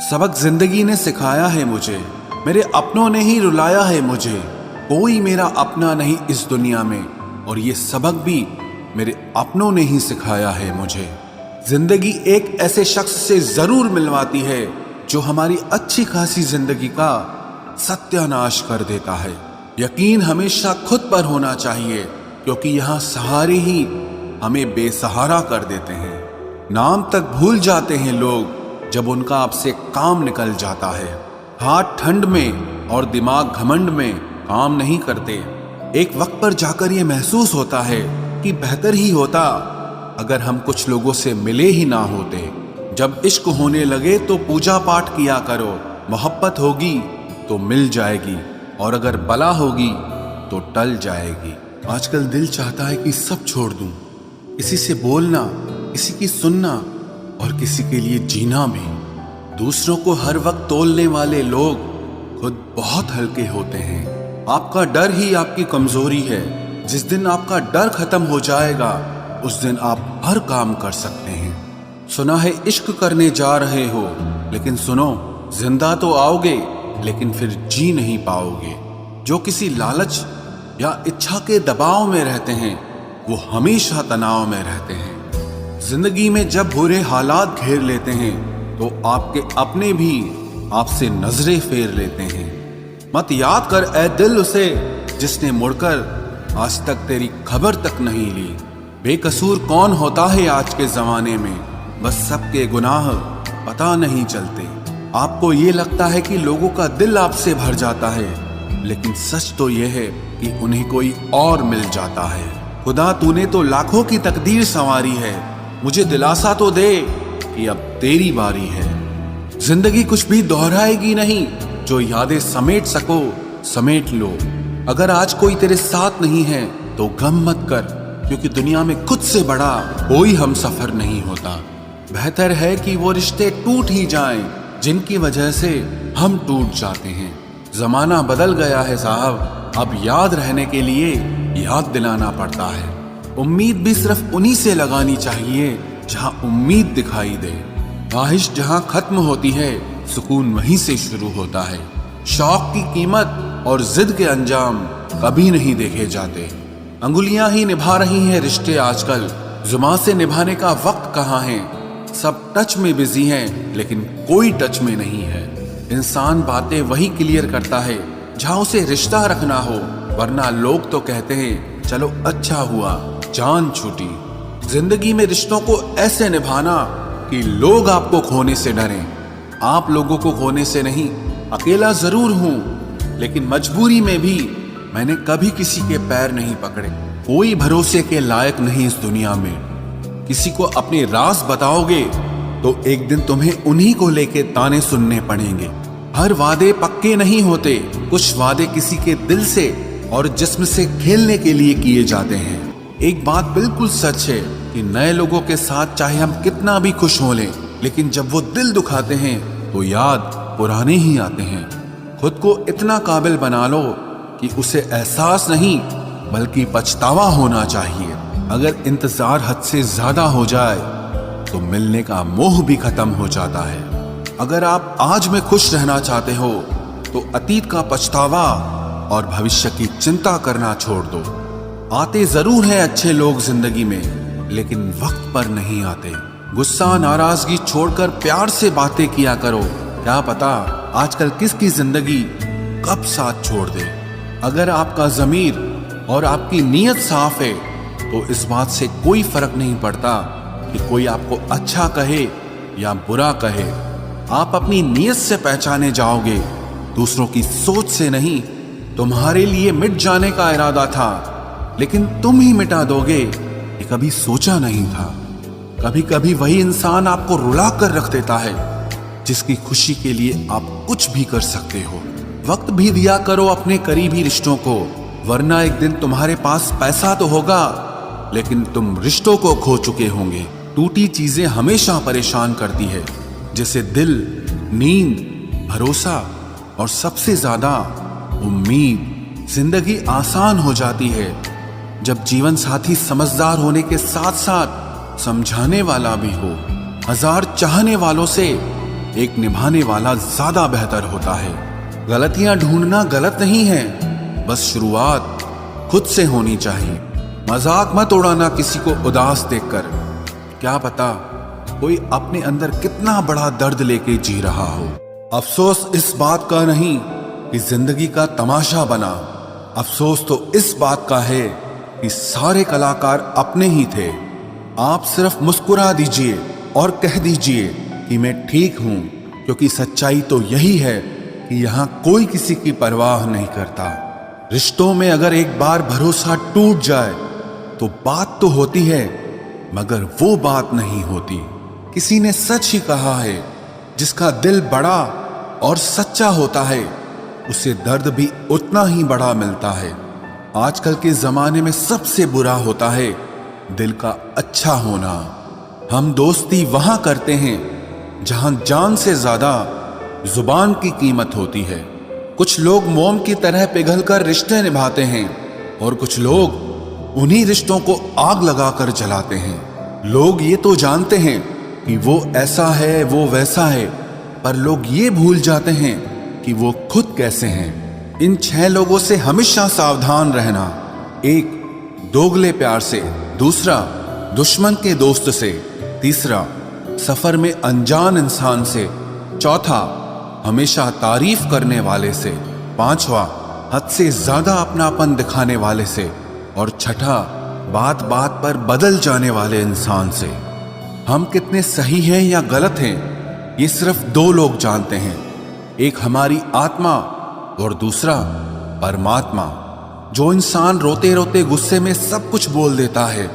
सबक जिंदगी ने सिखाया है मुझे, मेरे अपनों ने ही रुलाया है मुझे। कोई मेरा अपना नहीं इस दुनिया में, और ये सबक भी मेरे अपनों ने ही सिखाया है मुझे। जिंदगी एक ऐसे शख्स से जरूर मिलवाती है जो हमारी अच्छी खासी जिंदगी का सत्यानाश कर देता है। यकीन हमेशा खुद पर होना चाहिए, क्योंकि यहाँ सहारे ही हमें बेसहारा कर देते हैं। नाम तक भूल जाते हैं लोग जब उनका आपसे काम निकल जाता है। हाथ ठंड में और दिमाग घमंड में काम नहीं करते। एक वक्त पर जाकर ये महसूस होता है कि बेहतर ही होता अगर हम कुछ लोगों से मिले ही ना होते। जब इश्क होने लगे तो पूजा पाठ किया करो, मोहब्बत होगी तो मिल जाएगी, और अगर बला होगी तो टल जाएगी। आजकल दिल चाहता है कि सब छोड़ दूं, किसी से बोलना, किसी की सुनना और किसी के लिए जीना भी। दूसरों को हर वक्त तोलने वाले लोग खुद बहुत हल्के होते हैं। आपका डर ही आपकी कमजोरी है। जिस दिन आपका डर खत्म हो जाएगा उस दिन आप हर काम कर सकते हैं। सुना है इश्क करने जा रहे हो, लेकिन सुनो, जिंदा तो आओगे लेकिन फिर जी नहीं पाओगे। जो किसी लालच या इच्छा के दबाव में रहते हैं वो हमेशा तनाव में रहते हैं। जिंदगी में जब बुरे हालात घेर लेते हैं तो आपके अपने भी आपसे नजरें फेर लेते हैं। मत याद कर ए दिल उसे जिसने मुड़कर आज तक तेरी खबर तक नहीं ली। बेकसूर कौन होता है आज के जमाने में, बस सबके गुनाह पता नहीं चलते। आपको ये लगता है कि लोगों का दिल आपसे भर जाता है, लेकिन सच तो यह है कि उन्हें कोई और मिल जाता है। खुदा तूने तो लाखों की तकदीर संवारी है, मुझे दिलासा तो दे कि अब तेरी बारी है। जिंदगी कुछ भी दोहराएगी नहीं, जो यादें समेट सको समेट लो। अगर आज कोई तेरे साथ नहीं है तो गम मत कर, क्योंकि दुनिया में खुद से बड़ा कोई हम सफर नहीं होता। बेहतर है कि वो रिश्ते टूट ही जाएं जिनकी वजह से हम टूट जाते हैं। जमाना बदल गया है साहब, अब याद रहने के लिए याद दिलाना पड़ता है। उम्मीद भी सिर्फ उन्हीं से लगानी चाहिए जहां उम्मीद दिखाई दे। ख्वाहिश जहां खत्म होती है सुकून वहीं से शुरू होता है। शौक की कीमत और जिद के अंजाम कभी नहीं देखे जाते। अंगुलियां ही निभा रही हैं रिश्ते आजकल, जुबान से निभाने का वक्त कहाँ है। सब टच में बिजी हैं लेकिन कोई टच में नहीं है। इंसान बातें वही क्लियर करता है जहां उसे रिश्ता रखना हो, वरना लोग तो कहते हैं चलो अच्छा हुआ जान छूटी। जिंदगी में रिश्तों को ऐसे निभाना कि लोग आपको खोने से डरें। आप लोगों को खोने से नहीं, अकेला जरूर हूं, लेकिन मजबूरी में भी मैंने कभी किसी के पैर नहीं पकड़े। कोई भरोसे के लायक नहीं इस दुनिया में। किसी को अपने राज बताओगे तो एक दिन तुम्हें उन्हीं को लेके ताने सुनने पड़ेंगे। हर वादे पक्के नहीं होते, कुछ वादे किसी के दिल से और जिस्म से खेलने के लिए किए जाते हैं। एक बात बिल्कुल सच है कि नए लोगों के साथ चाहे हम कितना भी खुश हो लें, लेकिन जब वो दिल दुखाते हैं तो याद पुराने ही आते हैं। खुद को इतना काबिल बना लो कि उसे एहसास नहीं बल्कि पछतावा होना चाहिए। अगर इंतजार हद से ज्यादा हो जाए तो मिलने का मोह भी खत्म हो जाता है। अगर आप आज में खुश रहना चाहते हो तो अतीत का पछतावा और भविष्य की चिंता करना छोड़ दो। आते जरूर हैं अच्छे लोग जिंदगी में, लेकिन वक्त पर नहीं आते। गुस्सा नाराजगी छोड़कर प्यार से बातें किया करो। क्या पता आजकल किसकी जिंदगी कब साथ छोड़ दे। अगर आपका ज़मीर और आपकी नीयत साफ है तो इस बात से कोई फर्क नहीं पड़ता कि कोई आपको अच्छा कहे या बुरा कहे। आप अपनी नीयत से पहचाने जाओगे, दूसरों की सोच से नहीं। तुम्हारे लिए मिट जाने का इरादा था, लेकिन तुम ही मिटा दोगे ये कभी सोचा नहीं था। कभी कभी वही इंसान आपको रुला कर रख देता है जिसकी खुशी के लिए आप कुछ भी कर सकते हो। वक्त भी दिया करो अपने करीबी रिश्तों को, वरना एक दिन तुम्हारे पास पैसा तो होगा लेकिन तुम रिश्तों को खो चुके होंगे। टूटी चीजें हमेशा परेशान करती है, जैसे दिल, नींद, भरोसा और सबसे ज्यादा उम्मीद। जिंदगी आसान हो जाती है जब जीवन साथी समझदार होने के साथ साथ समझाने वाला भी हो। हजार चाहने वालों से एक निभाने वाला ज्यादा बेहतर होता है। गलतियां ढूंढना गलत नहीं है, बस शुरुआत खुद से होनी चाहिए। मजाक मत उड़ाना किसी को उदास देखकर, क्या पता कोई अपने अंदर कितना बड़ा दर्द लेके जी रहा हो। अफसोस इस बात का नहीं कि जिंदगी का तमाशा बना, अफसोस तो इस बात का है कि सारे कलाकार अपने ही थे। आप सिर्फ मुस्कुरा दीजिए और कह दीजिए कि मैं ठीक हूं, क्योंकि सच्चाई तो यही है कि यहां कोई किसी की परवाह नहीं करता। रिश्तों में अगर एक बार भरोसा टूट जाए तो बात तो होती है, मगर वो बात नहीं होती। किसी ने सच ही कहा है, जिसका दिल बड़ा और सच्चा होता है उसे दर्द भी उतना ही बड़ा मिलता है। आजकल के जमाने में सबसे बुरा होता है दिल का अच्छा होना। हम दोस्ती वहां करते हैं जहां जान से ज्यादा जुबान की कीमत होती है। कुछ लोग मोम की तरह पिघलकर रिश्ते निभाते हैं और कुछ लोग उन्हीं रिश्तों को आग लगाकर जलाते हैं। लोग ये तो जानते हैं कि वो ऐसा है, वो वैसा है, पर लोग ये भूल जाते हैं कि वो खुद कैसे हैं। इन 6 लोगों से हमेशा सावधान रहना। 1, दोगले प्यार से। दूसरा, दुश्मन के दोस्त से। तीसरा, सफर में अनजान इंसान से। चौथा, हमेशा तारीफ करने वाले से। 5वां, हद से ज्यादा अपनापन दिखाने वाले से। और छठा, बात बात पर बदल जाने वाले इंसान से। हम कितने सही हैं या गलत हैं, ये सिर्फ 2 लोग जानते हैं। एक हमारी आत्मा और दूसरा परमात्मा। जो इंसान रोते रोते गुस्से में सब कुछ बोल देता है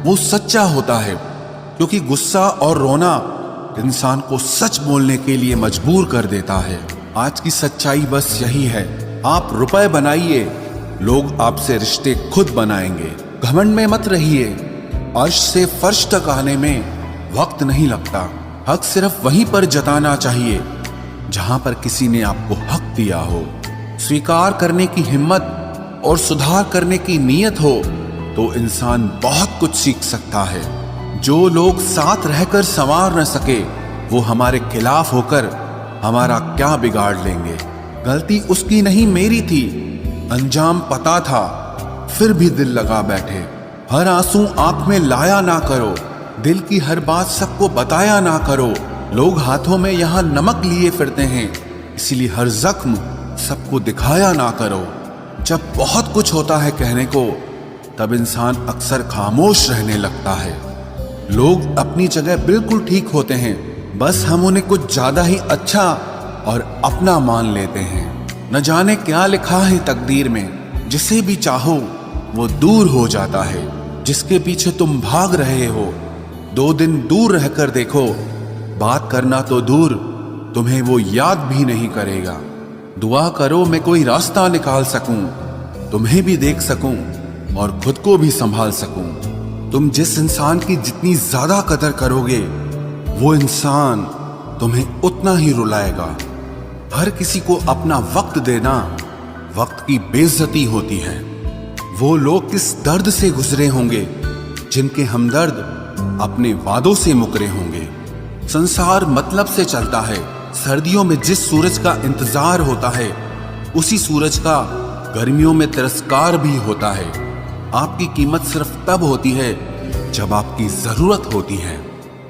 वो सच्चा होता है, क्योंकि गुस्सा और रोना इंसान को सच बोलने के लिए मजबूर कर देता है। आज की सच्चाई बस यही है, आप रुपए बनाइए, लोग आपसे रिश्ते खुद बनाएंगे। घमंड में मत रहिए, अर्श से फर्श तक आने में वक्त नहीं लगता। हक सिर्फ वहीं पर जताना चाहिए जहां पर किसी ने आपको हक दिया हो। स्वीकार करने की हिम्मत और सुधार करने की नीयत हो तो इंसान बहुत कुछ सीख सकता है। जो लोग साथ रहकर संवार न सके वो हमारे खिलाफ होकर हमारा क्या बिगाड़ लेंगे। गलती उसकी नहीं मेरी थी, अंजाम पता था फिर भी दिल लगा बैठे। हर आंसू आंख में लाया ना करो, दिल की हर बात सबको बताया ना करो। लोग हाथों में यहाँ नमक लिए फिरते हैं, इसीलिए हर जख्म सबको दिखाया ना करो। जब बहुत कुछ होता है कहने को, तब इंसान अक्सर खामोश रहने लगता है। लोग अपनी जगह बिल्कुल ठीक होते हैं, बस हम उन्हें कुछ ज्यादा ही अच्छा और अपना मान लेते हैं। न जाने क्या लिखा है तकदीर में, जिसे भी चाहो वो दूर हो जाता है। जिसके पीछे तुम भाग रहे हो 2 दिन दूर रहकर देखो, बात करना तो दूर तुम्हें वो याद भी नहीं करेगा। दुआ करो मैं कोई रास्ता निकाल सकूं, तुम्हें भी देख सकूं और खुद को भी संभाल सकूं। तुम जिस इंसान की जितनी ज्यादा कदर करोगे वो इंसान तुम्हें उतना ही रुलाएगा। हर किसी को अपना वक्त देना वक्त की बेइज्जती होती है। वो लोग किस दर्द से गुजरे होंगे जिनके हमदर्द अपने वादों से मुकरे होंगे। संसार मतलब से चलता है। सर्दियों में जिस सूरज का इंतजार होता है उसी सूरज का गर्मियों में तिरस्कार भी होता है। आपकी कीमत सिर्फ तब होती है जब आपकी जरूरत होती है।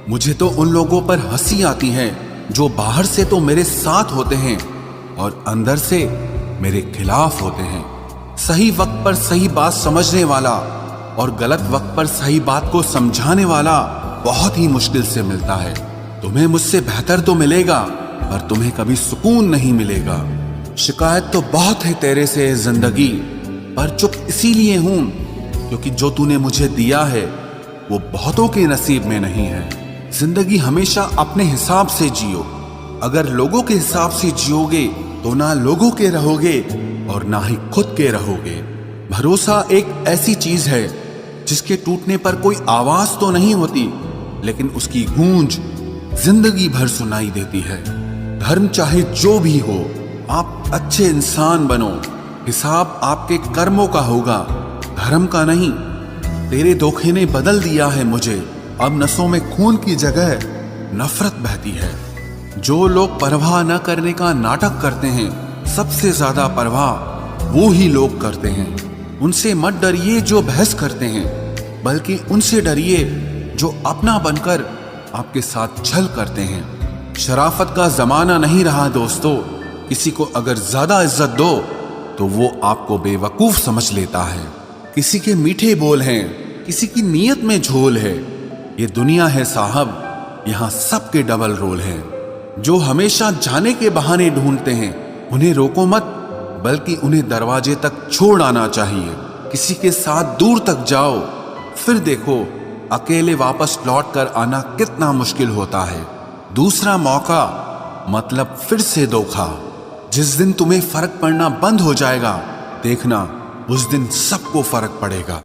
मुझे तो उन लोगों पर हंसी आती है जो बाहर से तो मेरे साथ होते हैं और अंदर से मेरे खिलाफ होते हैं। सही वक्त पर सही बात समझने वाला और गलत वक्त पर सही बात को समझाने वाला बहुत ही मुश्किल से मिलता है। तुम्हें मुझसे बेहतर तो मिलेगा, पर तुम्हें कभी सुकून नहीं मिलेगा। शिकायत तो बहुत है तेरे से जिंदगी, पर चुप इसीलिए हूं क्योंकि जो तूने मुझे दिया है वो बहुतों के नसीब में नहीं है। जिंदगी हमेशा अपने हिसाब से जियो। अगर लोगों के हिसाब से जियोगे तो ना लोगों के रहोगे और ना ही खुद के रहोगे। भरोसा एक ऐसी चीज है जिसके टूटने पर कोई आवाज तो नहीं होती, लेकिन उसकी गूंज जिंदगी भर सुनाई देती है। धर्म चाहे जो भी हो, आप अच्छे इंसान बनो। हिसाब आपके कर्मों का होगा, धर्म का नहीं। तेरे धोखे ने बदल दिया है मुझे, अब नसों में खून की जगह नफरत बहती है। जो लोग परवाह न करने का नाटक करते हैं, सबसे ज्यादा परवाह वो ही लोग करते हैं। उनसे मत डरिए जो बहस करते हैं, बल्कि उनसे डरिए जो अपना बनकर आपके साथ छल करते हैं। शराफत का जमाना नहीं रहा दोस्तों। किसी को अगर ज्यादा इज्जत दो तो वो आपको बेवकूफ समझ लेता है। किसी के मीठे बोल हैं, किसी की नीयत में झोल है। ये दुनिया है साहब, यहाँ सबके डबल रोल है। जो हमेशा जाने के बहाने ढूंढते हैं, उन्हें रोको मत, बल्कि उन्हें दरवाजे तक छोड़ आना चाहिए। किसी के साथ दूर तक जाओ, फिर देखो अकेले वापस लौट कर आना कितना मुश्किल होता है। दूसरा मौका मतलब फिर से धोखा। जिस दिन तुम्हें फर्क पड़ना बंद हो जाएगा, देखना उस दिन सबको फर्क पड़ेगा।